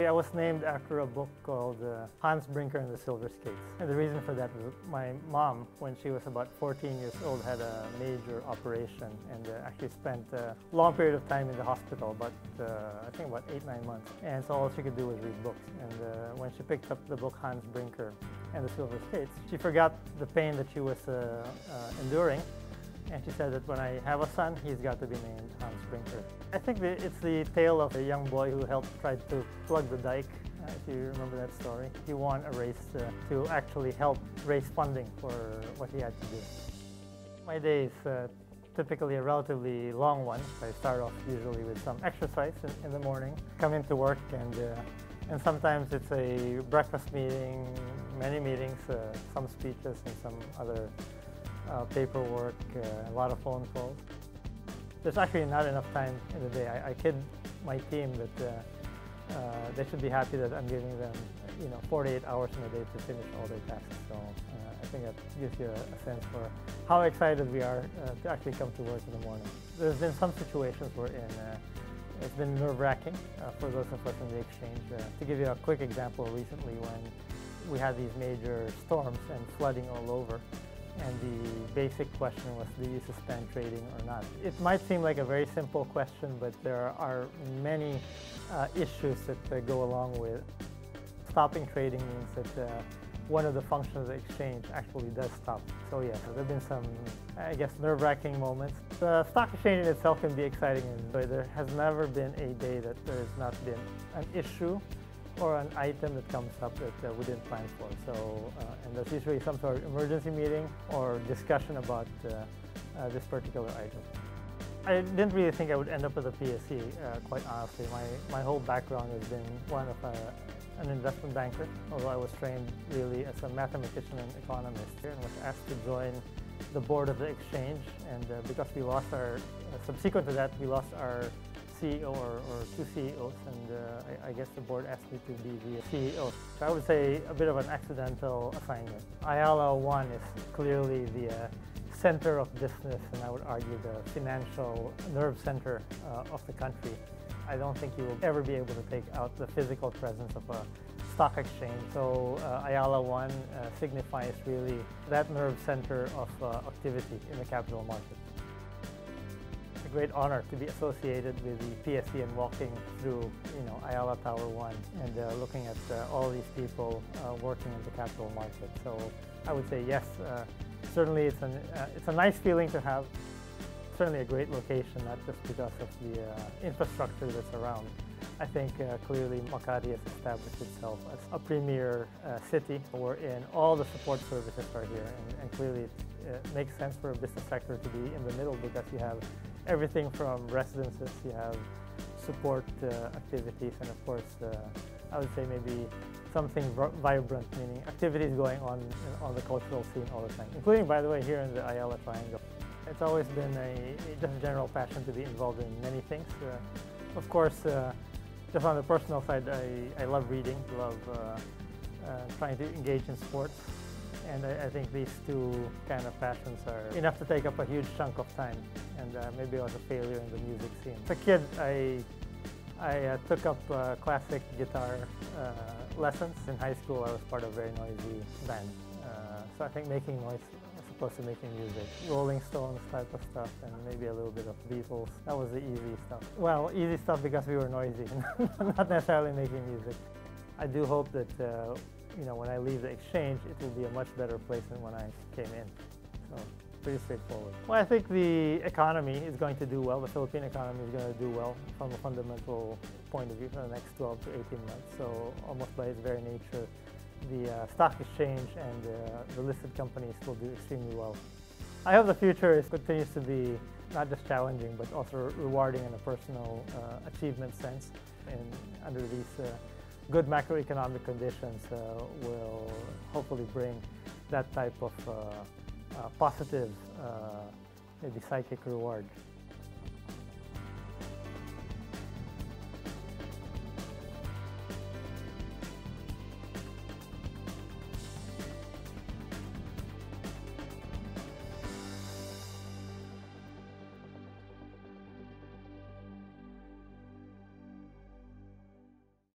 I was named after a book called Hans Brinker and the Silver Skates. And the reason for that was my mom, when she was about 14 years old, had a major operation and actually spent a long period of time in the hospital, I think about 8-9 months. And so all she could do was read books. And when she picked up the book Hans Brinker and the Silver Skates, she forgot the pain that she was enduring. And she said that when I have a son, he's got to be named Hans Brinker. I think it's the tale of a young boy who tried to plug the dike, if you remember that story. He won a race to actually help raise funding for what he had to do. My day is typically a relatively long one. I start off usually with some exercise in the morning, come into work, and sometimes it's a breakfast meeting, many meetings, some speeches and some other paperwork, a lot of phone calls. There's actually not enough time in the day. I kid my team that they should be happy that I'm giving them 48 hours in a day to finish all their tasks. So I think that gives you a sense for how excited we are to actually come to work in the morning. There's been some situations wherein it's been nerve-wracking for those of us in the exchange. To give you a quick example, recently when we had these major storms and flooding all over, and the basic question was, do you suspend trading or not? It might seem like a very simple question, but there are many issues that go along with stopping trading. Means that one of the functions of the exchange actually does stop. So yeah, there have been some, I guess, nerve-wracking moments. The stock exchange in itself can be exciting, but there has never been a day that there has not been an issue or an item that comes up that we didn't plan for. So, and there's usually some sort of emergency meeting or discussion about this particular item. I didn't really think I would end up at the PSE, quite honestly. My whole background has been one of an investment banker, although I was trained really as a mathematician and economist and was asked to join the board of the exchange. And because we lost subsequent to that, we lost our CEO or two CEOs, and I guess the board asked me to be the CEO. So I would say a bit of an accidental assignment. Ayala One is clearly the center of business, and I would argue the financial nerve center of the country. I don't think you will ever be able to take out the physical presence of a stock exchange. So Ayala One signifies really that nerve center of activity in the capital market. It's a great honor to be associated with the PSE and walking through, Ayala Tower One and looking at all these people working in the capital market. So I would say yes, certainly it's a nice feeling to have. Certainly a great location, not just because of the infrastructure that's around. I think clearly Makati has established itself as a premier city wherein all the support services are here, and clearly it makes sense for a business sector to be in the middle because you have everything from residences, you have support activities, and of course I would say maybe something vibrant, meaning activities going on the cultural scene all the time, including, by the way, here in the Ayala Triangle. It's always been just a general passion to be involved in many things. Of course, just on the personal side, I love reading, love trying to engage in sports, and I think these two kind of passions are enough to take up a huge chunk of time, and maybe I was a failure in the music scene. As a kid, I took up classic guitar lessons. In high school, I was part of a very noisy band, so I think making noise opposed to making music. Rolling Stones type of stuff, and maybe a little bit of Beatles. That was the easy stuff. Well, easy stuff because we were noisy, not necessarily making music. I do hope that when I leave the exchange, it will be a much better place than when I came in. So pretty straightforward. Well, I think the economy is going to do well. The Philippine economy is going to do well from a fundamental point of view for the next 12 to 18 months. So almost by its very nature, the stock exchange and the listed companies will do extremely well. I hope the future continues to be not just challenging, but also rewarding in a personal achievement sense. And under these good macroeconomic conditions will hopefully bring that type of positive, maybe psychic reward.